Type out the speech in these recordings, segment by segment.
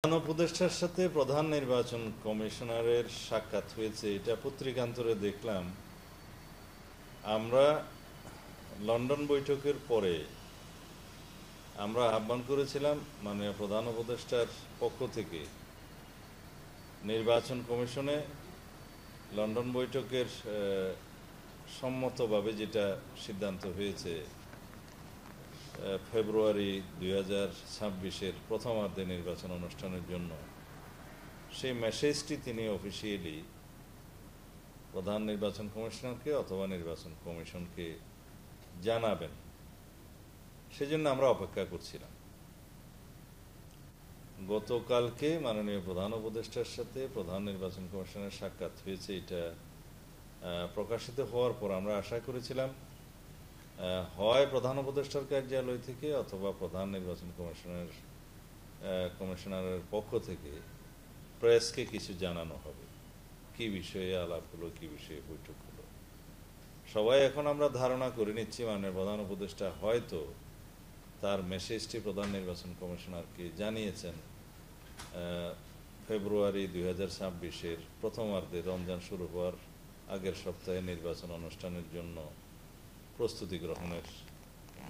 প্রধান উপদেষ্টার সাথে প্রধান নির্বাচন কমিশনারের সাক্ষাৎ হয়েছে, এটা পত্রিকান্তরে দেখলাম। আমরা লন্ডন বৈঠকের পরে আমরা আহ্বান করেছিলাম মাননীয় প্রধান উপদেষ্টার পক্ষ থেকে নির্বাচন কমিশনে লন্ডন বৈঠকের সম্মতভাবে যেটা সিদ্ধান্ত হয়েছে ফেব্রুয়ারি 2026-এর প্রথমার্ধে নির্বাচন অনুষ্ঠানের জন্য, সেই মেসেজটি তিনি অফিসিয়ালি প্রধান নির্বাচন কমিশনারকে অথবা নির্বাচন কমিশনকে জানাবেন। সেজন্য আমরা অপেক্ষা করছিলাম। গতকালকে মাননীয় প্রধান উপদেষ্টার সাথে প্রধান নির্বাচন কমিশনের সাক্ষাৎ হয়েছে। এটা প্রকাশিত হওয়ার পর আমরা আশা করেছিলাম হয় প্রধান উপদেষ্টার কার্যালয় থেকে অথবা প্রধান নির্বাচন কমিশনারের পক্ষ থেকে প্রেসকে কিছু জানানো হবে, কি বিষয়ে আলাপ হলো, কি বিষয়ে বৈঠক হলো। সবাই এখন আমরা ধারণা করে নিচ্ছি মাননীয় প্রধান উপদেষ্টা হয়তো তার মেসেজটি প্রধান নির্বাচন কমিশনারকে জানিয়েছেন ফেব্রুয়ারি 2026-এর প্রথমার্ধে রমজান শুরু হওয়ার আগের সপ্তাহে নির্বাচন অনুষ্ঠানের জন্য প্রস্তুতি গ্রহণের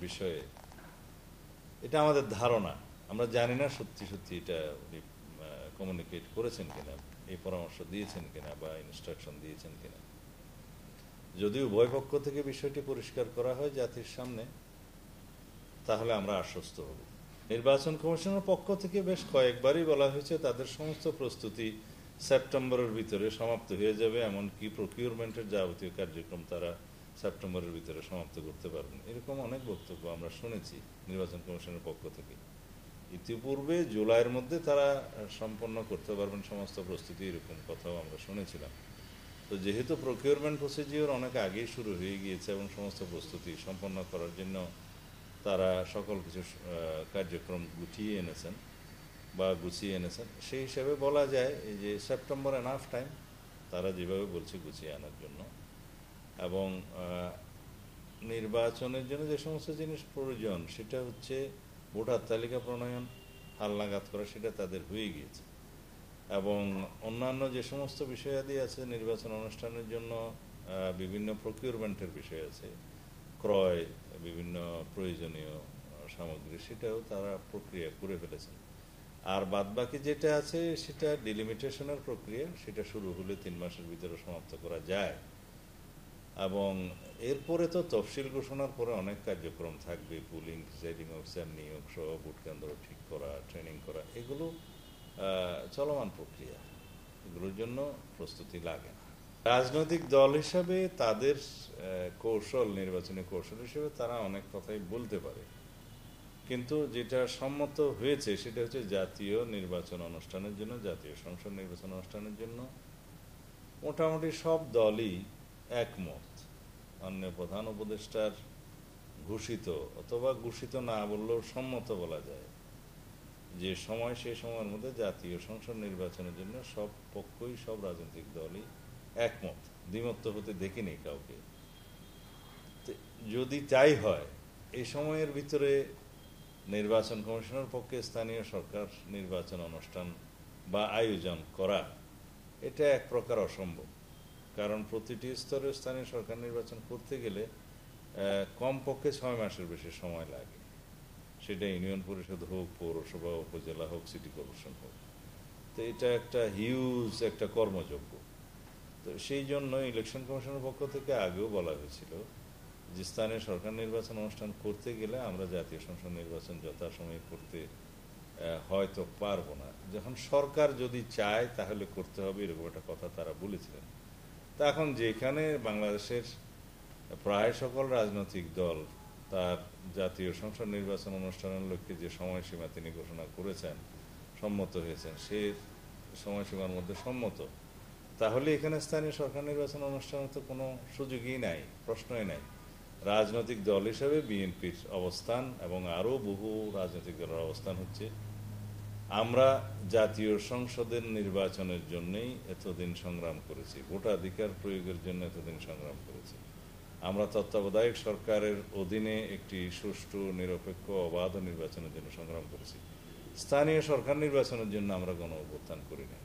বিষয়ে। এটা আমাদের ধারণা, আমরা জানি না সত্যি সত্যি এটা উনি কমিউনিকেট করেছেন কিনা, এই পরামর্শ দিয়েছেন কিনা বা ইনস্ট্রাকশন দিয়েছেন কিনা। যদি উভয় পক্ষ থেকে বিষয়টি পরিষ্কার করা হয় জাতির সামনে, তাহলে আমরা আশ্বস্ত হব। নির্বাচন কমিশনের পক্ষ থেকে বেশ কয়েকবারই বলা হয়েছে তাদের সমস্ত প্রস্তুতি সেপ্টেম্বরের ভিতরে সমাপ্ত হয়ে যাবে, এমনকি প্রকিউরমেন্টের যাবতীয় কার্যক্রম তারা সেপ্টেম্বরের ভিতরে সমাপ্ত করতে পারবেন। এরকম অনেক বক্তব্য আমরা শুনেছি নির্বাচন কমিশনের পক্ষ থেকে। ইতিপূর্বে জুলাইয়ের মধ্যে তারা সম্পন্ন করতে পারবেন সমস্ত প্রস্তুতি, এরকম কথাও আমরা শুনেছিলাম। তো যেহেতু প্রকিউরমেন্ট প্রসিজিওর অনেক আগেই শুরু হয়ে গিয়েছে এবং সমস্ত প্রস্তুতি সম্পন্ন করার জন্য তারা সকল কিছু কার্যক্রম গুছিয়ে এনেছেন, সেই হিসাবে বলা যায় এই যে সেপ্টেম্বর এনাফ টাইম তারা যেভাবে বলছে গুছিয়ে আনার জন্য। এবং নির্বাচনের জন্য যে সমস্ত জিনিস প্রয়োজন সেটা হচ্ছে ভোটার তালিকা প্রণয়ন, হালনাগাদ করা, সেটা তাদের হয়ে গিয়েছে। এবং অন্যান্য যে সমস্ত বিষয়াদি আছে নির্বাচন অনুষ্ঠানের জন্য, বিভিন্ন প্রকিউরমেন্টের বিষয় আছে, ক্রয়, বিভিন্ন প্রয়োজনীয় সামগ্রী, সেটাও তারা প্রক্রিয়া করে ফেলেছেন। আর বাদবাকি যেটা আছে সেটা ডিলিমিটেশনের প্রক্রিয়া, সেটা শুরু হলে 3 মাসের ভিতরে সমাপ্ত করা যায়। এবং এরপরে তো তফসিল ঘোষণার পরে অনেক কার্যক্রম থাকবে, পুলিং, প্রিসাইডিং অফিসার নিয়োগ সহ ভোট কেন্দ্র ঠিক করা, ট্রেনিং করা, এগুলো চলমান প্রক্রিয়া, এগুলোর জন্য প্রস্তুতি লাগে না। রাজনৈতিক দল হিসাবে তাদের কৌশল, নির্বাচনী কৌশল হিসেবে তারা অনেক কথাই বলতে পারে, কিন্তু যেটা সম্মত হয়েছে সেটা হচ্ছে জাতীয় নির্বাচন অনুষ্ঠানের জন্য, জাতীয় সংসদ নির্বাচন অনুষ্ঠানের জন্য মোটামুটি সব দলই একমত। মাননীয় প্রধান উপদেষ্টার ঘোষিত অথবা ঘোষিত না বললেও সম্মত বলা যায় যে সময়, সেই সময়ের মধ্যে জাতীয় সংসদ নির্বাচনের জন্য সব পক্ষই, সব রাজনৈতিক দলই একমত, দ্বিমত হতে দেখিনি কাউকে। যদি তাই হয়, এই সময়ের ভিতরে নির্বাচন কমিশনের পক্ষে স্থানীয় সরকার নির্বাচন অনুষ্ঠান বা আয়োজন করা, এটা এক প্রকার অসম্ভব। কারণ প্রতিটি স্তরে স্থানীয় সরকার নির্বাচন করতে গেলে কমপক্ষে 6 মাসের বেশি সময় লাগে, সেটা ইউনিয়ন পরিষদ হোক, পৌরসভা, উপজেলা হোক, সিটি কর্পোরেশন হোক। তো এটা একটা হিউজ একটা কর্মযজ্ঞ। তো সেই জন্য ইলেকশন কমিশনের পক্ষ থেকে আগেও বলা হয়েছিল যে স্থানীয় সরকার নির্বাচন অনুষ্ঠান করতে গেলে আমরা জাতীয় সংসদ নির্বাচন যথাসময়ে করতে হয়তো পারবো না, যখন সরকার যদি চায় তাহলে করতে হবে, এরকম একটা কথা তারা বলেছিলেন। তা এখন যেখানে বাংলাদেশের প্রায় সকল রাজনৈতিক দল তার জাতীয় সংসদ নির্বাচন অনুষ্ঠানের লক্ষ্যে যে সময়সীমা তিনি ঘোষণা করেছেন, সম্মত হয়েছেন, সে সময়সীমার মধ্যে সম্মত, তাহলে এখানে স্থানীয় সরকার নির্বাচন অনুষ্ঠানের তো কোনো সুযোগই নাই, প্রশ্নই নাই। রাজনৈতিক দল হিসেবে বিএনপির অবস্থান এবং আরও বহু রাজনৈতিক দলের অবস্থান হচ্ছে, আমরা জাতীয় সংসদের নির্বাচনের জন্যই এতদিন সংগ্রাম করেছি, ভোটাধিকার প্রয়োগের জন্য এতদিন সংগ্রাম করেছি। আমরা তত্ত্বাবধায়ক সরকারের অধীনে একটি সুষ্ঠু, নিরপেক্ষ, অবাধ নির্বাচনের জন্য সংগ্রাম করেছি। স্থানীয় সরকার নির্বাচনের জন্য আমরা গণ অভ্যুত্থান করি না।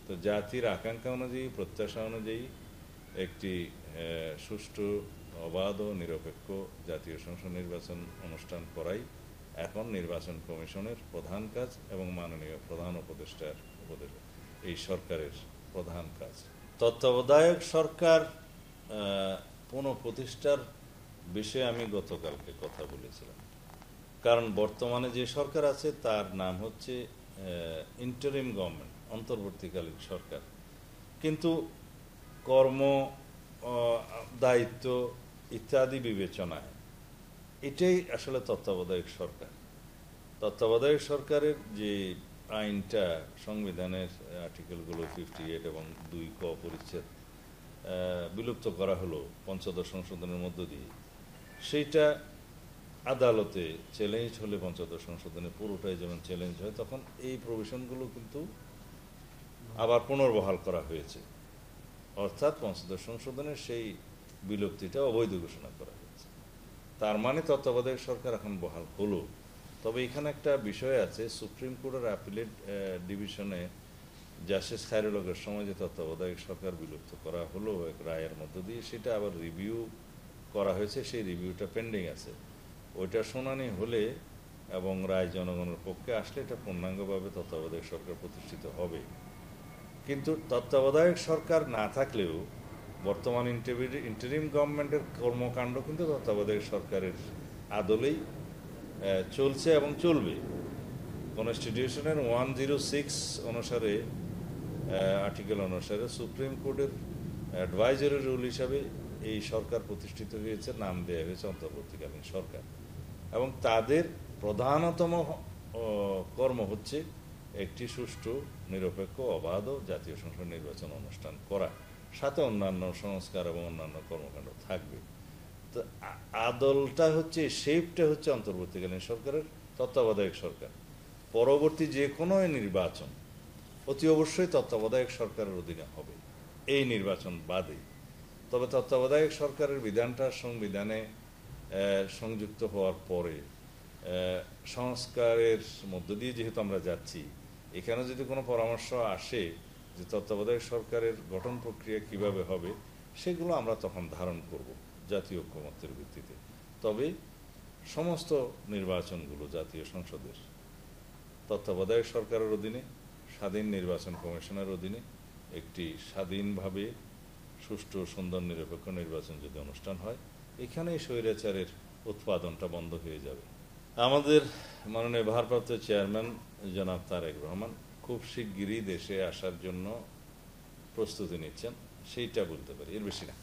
তো জাতির আকাঙ্ক্ষা অনুযায়ী, প্রত্যাশা অনুযায়ী একটি সুষ্ঠু, অবাধ ও নিরপেক্ষ জাতীয় সংসদ নির্বাচন অনুষ্ঠান করাই এখন নির্বাচন কমিশনের প্রধান কাজ এবং মাননীয় প্রধান উপদেষ্টার এই সরকারের প্রধান কাজ। তত্ত্বাবধায়ক সরকার পুনঃপ্রতিষ্ঠার বিষয়ে আমি গতকালকে কথা বলেছিলাম। কারণ বর্তমানে যে সরকার আছে তার নাম হচ্ছে ইন্টারিম গভর্নমেন্ট, অন্তর্বর্তীকালীন সরকার। কিন্তু কর্ম, দায়িত্ব ইত্যাদি বিবেচনায় এটাই আসলে তত্ত্বাবধায়ক সরকার। তত্ত্বাবধায়ক সরকারের যে আইনটা, সংবিধানের আর্টিকেলগুলো 58 এবং 2 ক পরিচ্ছেদ বিলুপ্ত করা হলো পঞ্চদশ সংশোধনের মধ্য দিয়ে, সেইটা আদালতে চ্যালেঞ্জ হলে পঞ্চদশ সংশোধনে পুরোটাই যেমন চ্যালেঞ্জ হয়, তখন এই প্রভিশনগুলো কিন্তু আবার পুনর্বহাল করা হয়েছে। অর্থাৎ পঞ্চদশ সংশোধনের সেই বিলুপ্তিটা অবৈধ ঘোষণা করা হয়েছে। তার মানে তত্ত্বাবধায়ক সরকার এখন বহাল হলো। তবে এখানে একটা বিষয় আছে, সুপ্রিম কোর্টের অ্যাপিলেট ডিভিশনে জাস্টিস খায়রুল হকের সময় যে তত্ত্বাবধায়ক সরকার বিলুপ্ত করা হলো এক রায়ের মধ্য দিয়ে, সেটা আবার রিভিউ করা হয়েছে। সেই রিভিউটা পেন্ডিং আছে। ওইটা শুনানি হলে এবং রায় জনগণের পক্ষে আসলে এটা পূর্ণাঙ্গভাবে তত্ত্বাবধায়ক সরকার প্রতিষ্ঠিত হবে। কিন্তু তত্ত্বাবধায়ক সরকার না থাকলেও বর্তমান ইন্টারিম গভর্নমেন্টের কর্মকাণ্ড কিন্তু তত্ত্বাবধায়ক সরকারের আদলেই চলছে এবং চলবে। কনস্টিটিউশনের 106 অনুসারে, আর্টিকেল অনুসারে সুপ্রিম কোর্টের অ্যাডভাইজারি রুল হিসাবে এই সরকার প্রতিষ্ঠিত হয়েছে, নাম দেওয়া হয়েছে অন্তর্বর্তীকালীন সরকার। এবং তাদের প্রধানতম কর্ম হচ্ছে একটি সুষ্ঠু, নিরপেক্ষ, অবাধ জাতীয় সংসদ নির্বাচন অনুষ্ঠান করা, সাথে অন্যান্য সংস্কার এবং অন্যান্য কর্মকাণ্ড থাকবে। তো আদলটা হচ্ছে, শেপটা হচ্ছে অন্তর্বর্তীকালীন সরকারের, তত্ত্বাবধায়ক সরকার। পরবর্তী যে কোনো নির্বাচন অতি অবশ্যই তত্ত্বাবধায়ক সরকারের অধীনে হবে, এই নির্বাচন বাদে। তবে তত্ত্বাবধায়ক সরকারের বিধানটা সংবিধানে সংযুক্ত হওয়ার পরে সংস্কারের মধ্য দিয়ে যেহেতু আমরা যাচ্ছি, এখানে যদি কোনো পরামর্শ আসে যে তত্ত্বাবধায়ক সরকারের গঠন প্রক্রিয়া কিভাবে হবে, সেগুলো আমরা তখন ধারণ করব জাতীয় ঐক্যমত্যের ভিত্তিতে। তবে সমস্ত নির্বাচনগুলো জাতীয় সংসদের তত্ত্বাবধায়ক সরকারের অধীনে, স্বাধীন নির্বাচন কমিশনের অধীনে একটি স্বাধীনভাবে সুষ্ঠু, সুন্দর, নিরপেক্ষ নির্বাচন যদি অনুষ্ঠান হয়, এখানেই স্বৈরাচারের উৎপাদনটা বন্ধ হয়ে যাবে। আমাদের মাননীয় ভারপ্রাপ্ত চেয়ারম্যান জনাব তারেক রহমান খুব শিগগিরই দেশে আসার জন্য প্রস্তুতি নিচ্ছেন, সেইটা বলতে পারি, এর বেশি না।